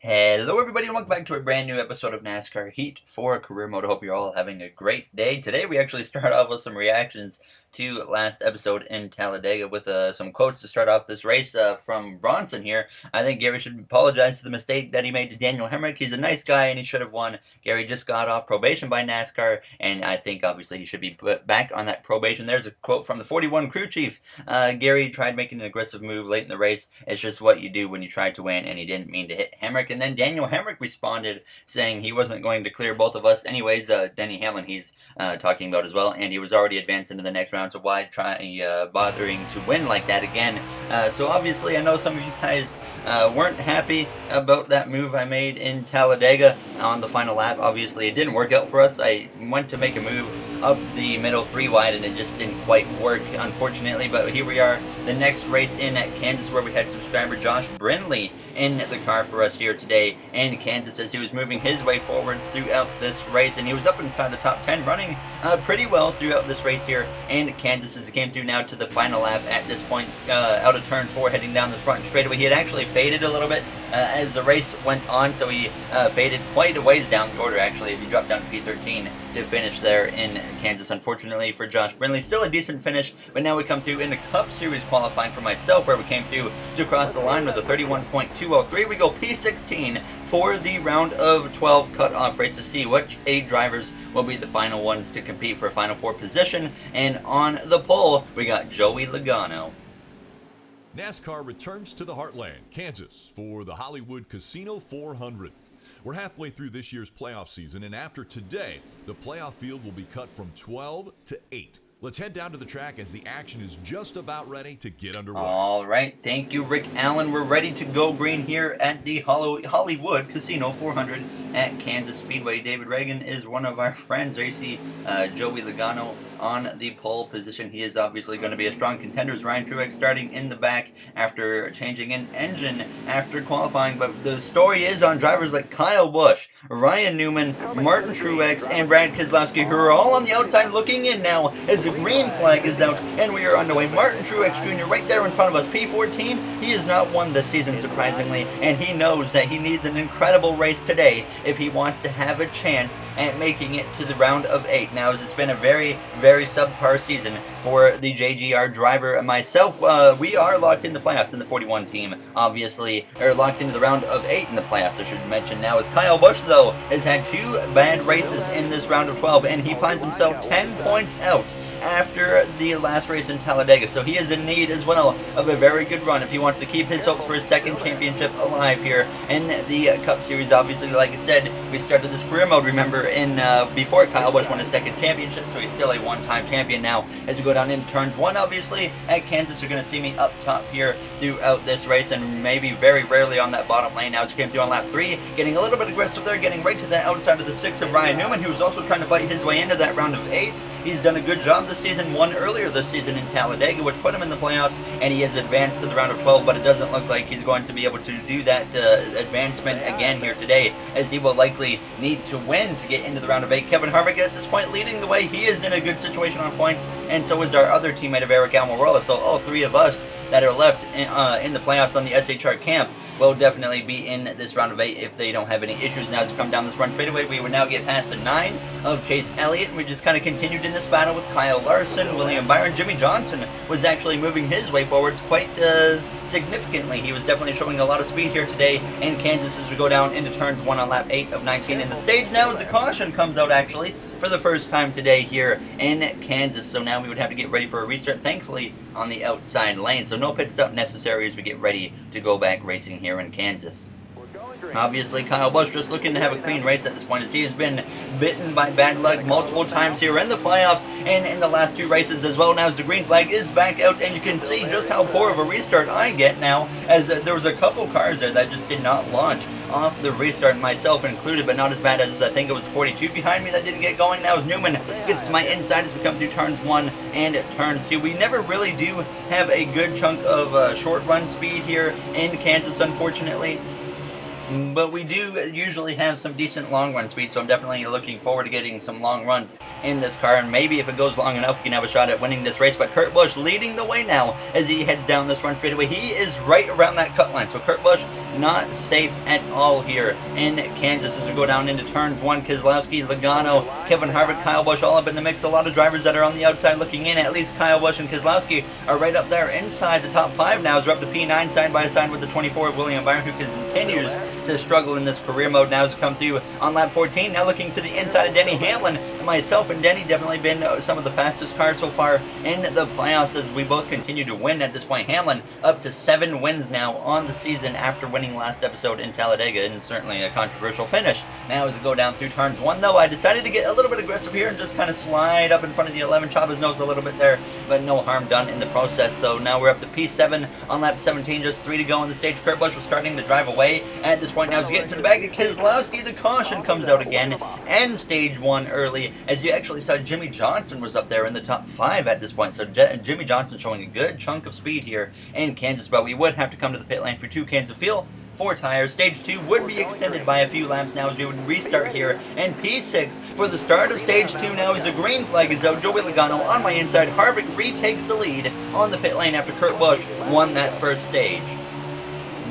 Hello everybody and welcome back to a brand new episode of NASCAR Heat for Career Mode. I hope you're all having a great day. Today we actually start off with some reactions to last episode in Talladega with some quotes to start off this race from Bronson here. I think Gary should apologize to the mistake that he made to Daniel Hemrick. He's a nice guy and he should have won. Gary just got off probation by NASCAR and I think obviously he should be put back on that probation. There's a quote from the 41 crew chief. Gary tried making an aggressive move late in the race. It's just what you do when you try to win and he didn't mean to hit Hemrick. And then Daniel Hemrick responded saying he wasn't going to clear both of us. Anyways, Denny Hamlin he's talking about as well, and he was already advanced into the next round, so why try bothering to win like that again? So obviously I know some of you guys weren't happy about that move I made in Talladega on the final lap. Obviously it didn't work out for us. I went to make a move up the middle 3 wide and it just didn't quite work, unfortunately, but here we are, the next race in at Kansas, where we had subscriber Josh Brindley in the car for us here today, and Kansas as he was moving his way forwards throughout this race, and he was up inside the top 10 running pretty well throughout this race here, and Kansas as he came through now to the final lap at this point, out of turn 4 heading down the front straightaway. He had actually faded a little bit as the race went on, so he faded quite a ways down the order actually as he dropped down to P13 to finish there in Kansas. Unfortunately for Josh Brindley, still a decent finish, but now we come through into Cup Series qualifying for myself, where we came through to cross the line with a 31.203. We go P16 for the round of 12 cutoff race to see which 8 drivers will be the final ones to compete for a Final Four position, and on the pole we got Joey Logano. NASCAR returns to the Heartland, Kansas, for the Hollywood Casino 400. We're halfway through this year's playoff season, and after today, the playoff field will be cut from 12 to 8. Let's head down to the track as the action is just about ready to get underway. All right, thank you, Rick Allen. We're ready to go green here at the Hollywood Casino 400 at Kansas Speedway. David Reagan is one of our friends. There you see Joey Logano on the pole position. He is obviously going to be a strong contender. Ryan Truex starting in the back after changing an engine after qualifying. But the story is on drivers like Kyle Busch, Ryan Newman, Martin Truex, and Brad Keselowski, who are all on the outside looking in now as the green flag is out and we are underway. Martin Truex Jr. right there in front of us, P14. He has not won this season, surprisingly, and he knows that he needs an incredible race today if he wants to have a chance at making it to the round of 8. Now, as it's been a very subpar season for the JGR driver and myself, we are locked in the playoffs in the 41 team, obviously, or locked into the round of 8 in the playoffs, I should mention now, as Kyle Busch, though, has had 2 bad races in this round of 12, and he finds himself 10 points out after the last race in Talladega, so he is in need as well of a very good run if he wants to keep his hopes for his second championship alive here in the Cup Series. Obviously, like I said, we started this career mode, remember, in before Kyle Busch won his second championship, so he's still a one-time champion now. As we go down into turns 1, obviously, at Kansas, you're going to see me up top here throughout this race, and maybe very rarely on that bottom lane. Now, as we came through on lap 3, getting a little bit aggressive there, getting right to the outside of the 6 of Ryan Newman, who was also trying to fight his way into that round of 8. He's done a good job this season, won earlier this season in Talladega, which put him in the playoffs, and he has advanced to the round of 12, but it doesn't look like he's going to be able to do that advancement again here today, as he will likely need to win to get into the round of 8. Kevin Harvick at this point leading the way. He is in a good situation on points, and so is our other teammate of Eric Almirola. So all 3 of us that are left in the playoffs on the SHR camp will definitely be in this round of 8 if they don't have any issues. Now, as we come down this run straightaway, we would now get past the 9 of Chase Elliott, and we just kind of continued in this battle with Kyle Larson, William Byron. Jimmy Johnson was actually moving his way forwards quite significantly. He was definitely showing a lot of speed here today in Kansas as we go down into turns 1 on lap 8 of 19 in the stage. Now as a caution comes out actually for the first time today here in Kansas, so now we would have to get ready for a restart, thankfully on the outside lane, so no pit stop necessary as we get ready to go back racing here in Kansas. Obviously, Kyle Busch just looking to have a clean race at this point, as he has been bitten by bad luck multiple times here in the playoffs and in the last 2 races as well. Now as the green flag is back out, and you can see just how poor of a restart I get now, as there was a couple cars there that just did not launch off the restart, myself included, but not as bad as I think it was 42 behind me that didn't get going. Now as Newman gets to my inside as we come through turns 1 and turns 2. We never really do have a good chunk of short run speed here in Kansas, unfortunately. But we do usually have some decent long run speed, so I'm definitely looking forward to getting some long runs in this car, and maybe if it goes long enough, we can have a shot at winning this race. But Kurt Busch leading the way now as he heads down this front straightaway. He is right around that cut line, so Kurt Busch not safe at all here in Kansas as we go down into turns 1. Keselowski, Logano, Kevin Harvick, Kyle Busch all up in the mix. A lot of drivers that are on the outside looking in. At least Kyle Busch and Keselowski are right up there inside the top 5 now as we're up to P9 side by side with the 24 of William Byron, who continues to struggle in this career mode now as we come through on lap 14. Now looking to the inside of Denny Hamlin. Myself and Denny definitely been some of the fastest cars so far in the playoffs as we both continue to win at this point. Hamlin up to 7 wins now on the season after winning last episode in Talladega, and certainly a controversial finish. Now as we go down through turns 1 though, I decided to get a little bit aggressive here and just kind of slide up in front of the 11, chop his nose a little bit there, but no harm done in the process. So now we're up to P7 on lap 17, just 3 to go on the stage. Kurt Busch was starting to drive away at this point. Now as we get to the back of Keselowski, the caution comes out again, and stage 1 early, as you actually saw Jimmy Johnson was up there in the top 5 at this point. So Jimmy Johnson showing a good chunk of speed here in Kansas, but we would have to come to the pit lane for 2 cans of fuel, 4 tires. Stage 2 would be extended by a few laps now as we would restart here. And P6 for the start of stage 2 now as a green flag is out. Joey Logano on my inside. Harvick retakes the lead on the pit lane after Kurt Busch won that first stage.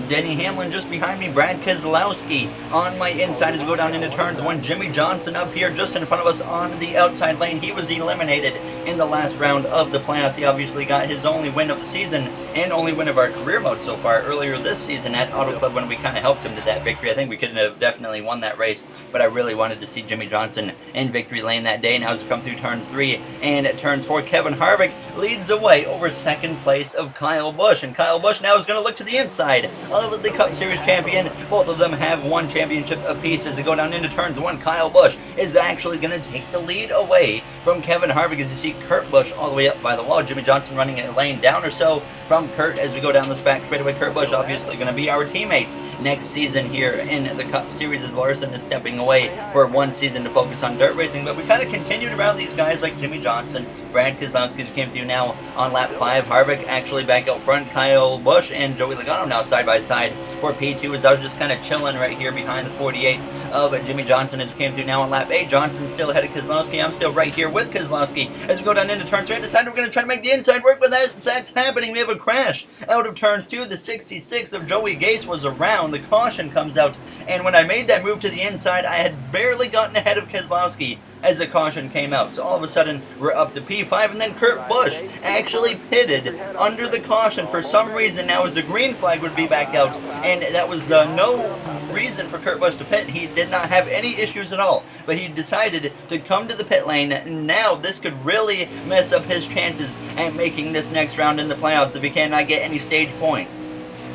Denny Hamlin just behind me, Brad Keselowski on my inside as we go down into turns 1. Jimmy Johnson up here just in front of us on the outside lane. He was eliminated in the last round of the playoffs. He obviously got his only win of the season and only win of our career mode so far earlier this season at Auto Club when we kind of helped him to that victory. I think we could have definitely won that race, but I really wanted to see Jimmy Johnson in victory lane that day. Now as we come through turns 3 and at turns 4, Kevin Harvick leads away over second place of Kyle Busch, and Kyle Busch now is going to look to the inside of the Cup Series champion. Both of them have 1 championship apiece. As they go down into turns 1, Kyle Busch is actually going to take the lead away from Kevin Harvick as you see Kurt Busch all the way up by the wall. Jimmy Johnson running a lane down or so from Kurt as we go down this back straightaway. Kurt Busch obviously going to be our teammate next season here in the Cup Series as Larson is stepping away for 1 season to focus on dirt racing. But we kind of continued around these guys like Jimmy Johnson, Brad Keselowski came through now on lap 5. Harvick actually back out front. Kyle Busch and Joey Logano now side by side for P2 as I was just kind of chilling right here behind the 48 of Jimmy Johnson as we came through now on lap 8. Johnson still ahead of Keselowski. I'm still right here with Keselowski as we go down into turns 3. I decided we're going to try to make the inside work, but that's happening. We have a crash out of turns 2. The 66 of Joey Gase was around. The caution comes out, and when I made that move to the inside, I had barely gotten ahead of Keselowski as the caution came out. So all of a sudden, we're up to P5, and then Kurt Busch actually pitted under the caution for some reason now as the green flag would be back out, and that was no reason for Kurt Busch to pit. He did not have any issues at all, but he decided to come to the pit lane. Now this could really mess up his chances at making this next round in the playoffs if he cannot get any stage points.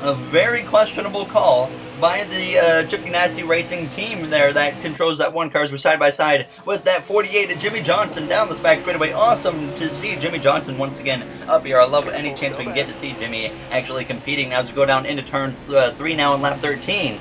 A very questionable call by the Chip Ganassi Racing team there that controls that 1 cars. We're side by side with that 48 of Jimmy Johnson down this back straightaway. Awesome to see Jimmy Johnson once again up here. I love any chance we can get to see Jimmy actually competing now as we go down into turns 3 now in lap 13.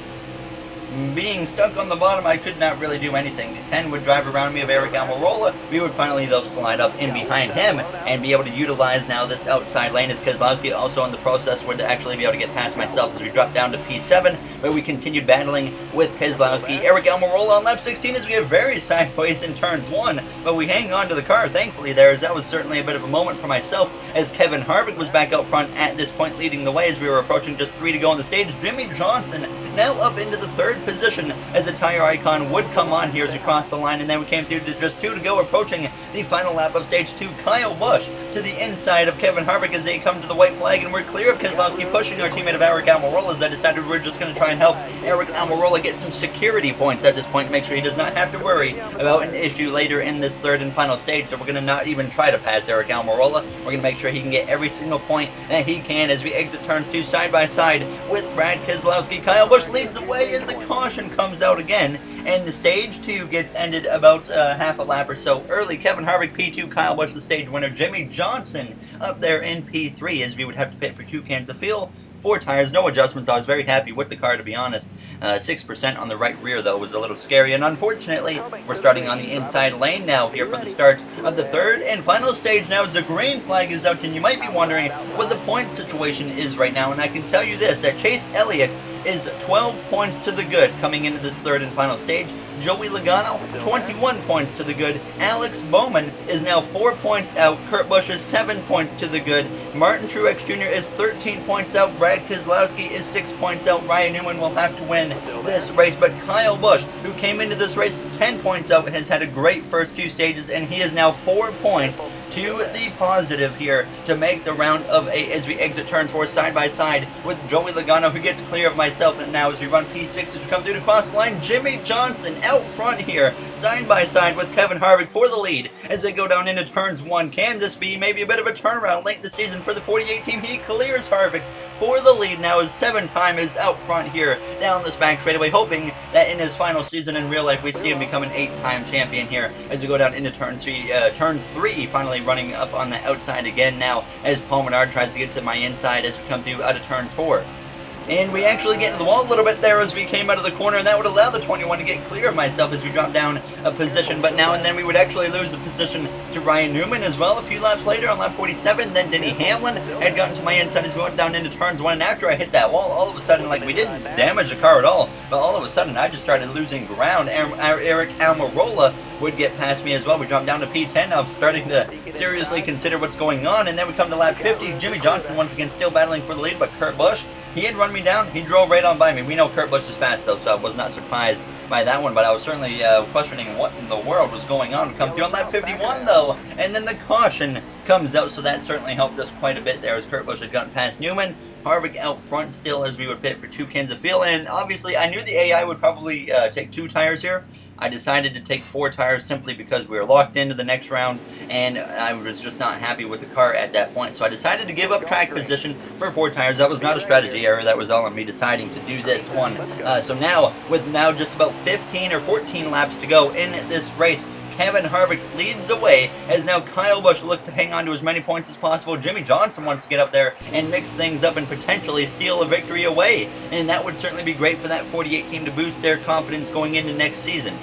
Being stuck on the bottom, I could not really do anything. The 10 would drive around me of Eric Almirola. We would finally, though, slide up in behind him and be able to utilize now this outside lane as Keselowski also in the process would actually be able to get past myself as we dropped down to P7, but we continued battling with Keselowski. Eric Almirola on lap 16 as we get very sideways in turns 1, but we hang on to the car, thankfully, there, as that was certainly a bit of a moment for myself as Kevin Harvick was back out front at this point leading the way as we were approaching just 3 to go on the stage. Jimmy Johnson now up into the 3rd position as a tire icon would come on here as we crossed the line, and then we came through to just 2 to go approaching the final lap of stage 2. Kyle Busch to the inside of Kevin Harvick as they come to the white flag, and we're clear of Keselowski pushing our teammate of Eric Almirola as I decided we're just going to try and help Eric Almirola get some security points at this point, make sure he does not have to worry about an issue later in this 3rd and final stage. So we're going to not even try to pass Eric Almirola. We're going to make sure he can get every single point that he can as we exit turns 2 side by side with Brad Keselowski. Kyle Busch leads the way as the caution comes out again, and the stage 2 gets ended about half a lap or so early. Kevin Harvick P2, Kyle Busch the stage winner. Jimmy Johnson up there in P3 as we would have to pit for 2 cans of fuel, 4 tires, no adjustments. I was very happy with the car, to be honest. 6% on the right rear, though, was a little scary. And unfortunately, we're starting on the inside lane now here for the start of the 3rd and final stage now as the green flag is out. And you might be wondering what the point situation is right now. And I can tell you this, that Chase Elliott is 12 points to the good coming into this third and final stage. Joey Logano, 21 points to the good. Alex Bowman is now 4 points out. Kurt Busch is 7 points to the good. Martin Truex Jr. is 13 points out. Brad Keselowski is 6 points out. Ryan Newman will have to win this race, but Kyle Busch, who came into this race 10 points out, has had a great first 2 stages, and he is now 4 points to the positive here to make the round of 8 as we exit turn 4 side by side with Joey Logano, who gets clear of myself. And now as we run P6 as we come through to cross the line, Jimmy Johnson out front here side by side with Kevin Harvick for the lead as they go down into turns 1. Can this be maybe a bit of a turnaround late in the season for the 48 team? He clears Harvick for the lead now as 7-time is out front here down this back straightaway, hoping that in his final season in real life we see him become an 8-time champion here as we go down into turns 3 finally running up on the outside again now as Paul Menard tries to get to my inside as we come through out of turns 4. And we actually get into the wall a little bit there as we came out of the corner, and that would allow the 21 to get clear of myself as we drop down a position. But now and then we would actually lose a position to Ryan Newman as well a few laps later on lap 47. Then Denny Hamlin had gotten to my inside as we went down into turns 1. And after I hit that wall, all of a sudden, like, we didn't damage the car at all, but all of a sudden I just started losing ground. Eric Almirola would get past me as well. We dropped down to P10. I'm starting to seriously consider what's going on. And then we come to lap 50. Jimmy Johnson once again still battling for the lead, but Kurt Busch, he had run me down. He drove right on by me. We know Kurt Busch is fast though, so I was not surprised by that one, but I was certainly questioning what in the world was going on to come through on lap 51 though. And then the caution comes out, so that certainly helped us quite a bit there as Kurt Busch had gotten past Newman. Harvick out front still as we would pit for 2 cans of fuel, and obviously I knew the AI would probably take 2 tires here. I decided to take 4 tires simply because we were locked into the next round, and I was just not happy with the car at that point. So I decided to give up track position for 4 tires. That was not a strategy error. That was all on me deciding to do this one. So now, with just about 15 or 14 laps to go in this race, Kevin Harvick leads the way as now Kyle Busch looks to hang on to as many points as possible. Jimmy Johnson wants to get up there and mix things up and potentially steal a victory away. And that would certainly be great for that 48 team to boost their confidence going into next season.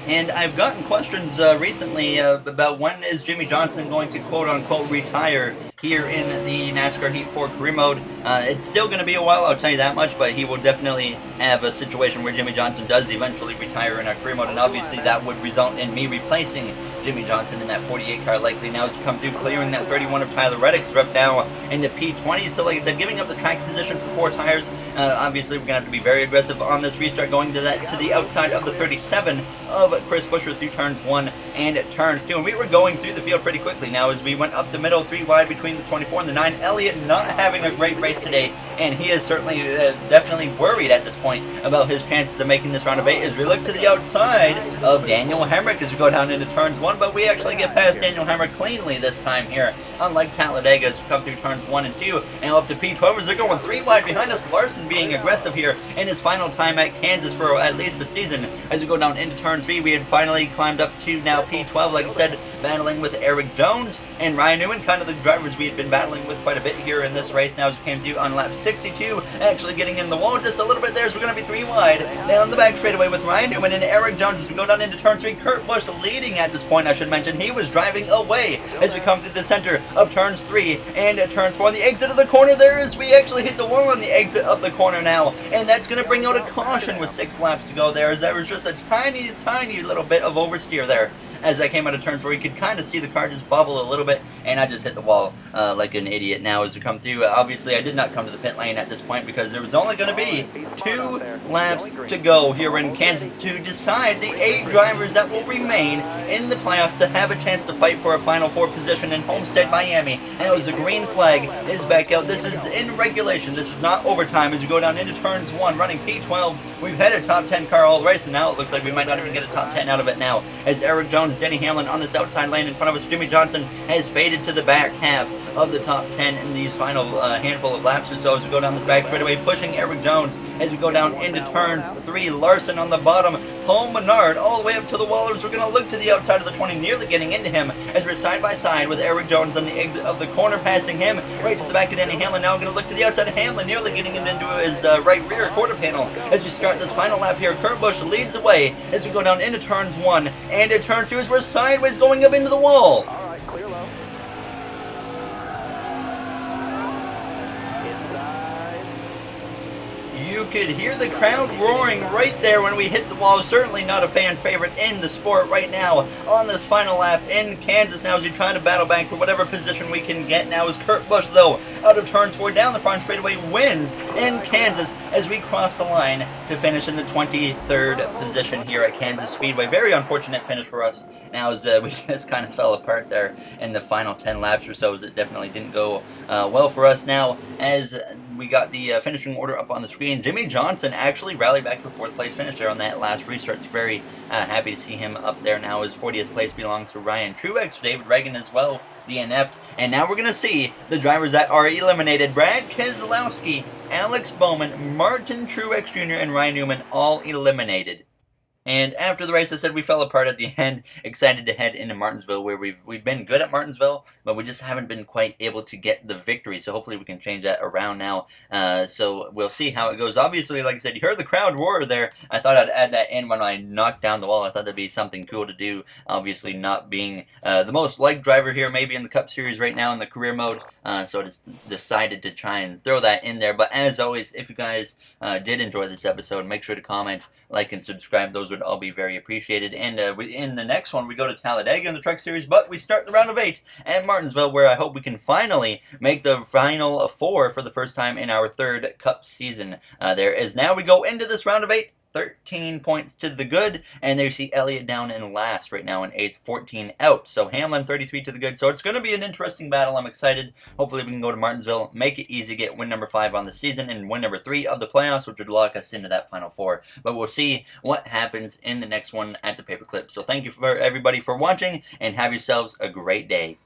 And I've gotten questions recently about when is Jimmy Johnson going to quote-unquote retire here in the NASCAR Heat 4 career mode. It's still going to be a while, I'll tell you that much, but he will definitely have a situation where Jimmy Johnson does eventually retire in our career mode, and obviously that would result in me replacing Jimmy Johnson in that 48 car likely now as we come through, clearing that 31 of Tyler Reddick's rep now into P20. So like I said, giving up the track position for 4 tires. Obviously we're going to have to be very aggressive on this restart, going to the outside of the 37 of Chris Buescher through turns 1 and turns 2. And we were going through the field pretty quickly now as we went up the middle, 3 wide between the 24 and the 9. Elliott not having a great race today, and he is certainly definitely worried at this point about his chances of making this round of 8 as we look to the outside of Daniel Hemrick as we go down into turns 1, but we actually get past Daniel Hemrick cleanly this time here, unlike Talladega as we come through turns 1 and 2 and up to P12 as they're going 3 wide behind us. Larson being aggressive here in his final time at Kansas for at least a season as we go down into turn 3. We had finally climbed up to now P12, like I said, battling with Eric Jones and Ryan Newman, kind of the drivers we had been battling with quite a bit here in this race now as we came through on lap 62, actually getting in the wall just a little bit there, so we're going to be 3 wide down the back straightaway with Ryan Newman and Eric Jones as we go down into turn 3. Kurt Busch leading at this point, I should mention. He was driving away as we come through the center of turns 3 and turns 4. On the exit of the corner there is we actually hit the wall on the exit of the corner now, and that's going to bring out a caution with 6 laps to go there as there was just a tiny little bit of oversteer there as I came out of turns 4. You could kind of see the car just bubble a little bit, and I just hit the wall like an idiot now as we come through. Obviously, I did not come to the pit lane at this point because there was only going to be 2 laps to go here in Kansas to decide the 8 drivers that will remain in the playoffs to have a chance to fight for a Final 4 position in Homestead, Miami. And it was a green flag is back out. This is in regulation. This is not overtime as we go down into turns 1, running P12. We've had a top 10 car all the race, and now it looks like we might not even get a top 10 out of it now as Eric Jones, Denny Hamlin on this outside lane in front of us. Jimmy Johnson has faded to the back half of the top 10 in these final handful of laps or so as we go down this back straightaway, pushing Eric Jones as we go down into turns 3. Larson on the bottom, Paul Menard all the way up to the wall as we're going to look to the outside of the 20, nearly getting into him as we're side by side with Eric Jones on the exit of the corner, passing him right to the back of Denny Hamlin. Now I'm going to look to the outside of Hamlin, nearly getting him into his right rear quarter panel as we start this final lap here. Kurt Busch leads the way as we go down into turns 1 and into turns 2 as we're sideways going up into the wall. Alright, clear low. Inside. You could hear the crowd roaring right there when we hit the wall. Certainly not a fan favorite in the sport right now on this final lap in Kansas. Now as we try to battle back for whatever position we can get now, as Kurt Busch, though, out of turns 4 down the front straightaway, wins in Kansas as we cross the line to finish in the 23rd position here at Kansas Speedway. Very unfortunate finish for us now, as we just kind of fell apart there in the final 10 laps or so, as it definitely didn't go well for us. Now as we got the finishing order up on the screen, Jimmy Johnson actually rallied back to a 4th place finish there on that last restart. It's very happy to see him up there now. His 40th place belongs to Ryan Truex, David Reagan as well, DNF'd. And now we're going to see the drivers that are eliminated. Brad Keselowski, Alex Bowman, Martin Truex Jr., and Ryan Newman all eliminated. And after the race, I said we fell apart at the end. Excited to head into Martinsville, where we've been good at Martinsville, but we just haven't been quite able to get the victory. So hopefully we can change that around now. So we'll see how it goes. Obviously, like I said, you heard the crowd roar there. I thought I'd add that in when I knocked down the wall. I thought that'd be something cool to do. Obviously, not being the most liked driver here, maybe in the Cup Series right now in the career mode. So I just decided to try and throw that in there. But as always, if you guys did enjoy this episode, make sure to comment, like, and subscribe. Those would all be very appreciated. And in the next one, we go to Talladega in the Truck Series, but we start the round of 8 at Martinsville, where I hope we can finally make the final 4 for the first time in our 3rd Cup season. There is now we go into this round of 8. 13 points to the good, and there you see Elliott down in last right now in 8th, 14 out. So Hamlin 33 to the good. So it's going to be an interesting battle. I'm excited. Hopefully we can go to Martinsville, make it easy, get win number 5 on the season, and win number 3 of the playoffs, which would lock us into that final 4. But we'll see what happens in the next one at the Paperclip. So thank you for everybody for watching, and have yourselves a great day.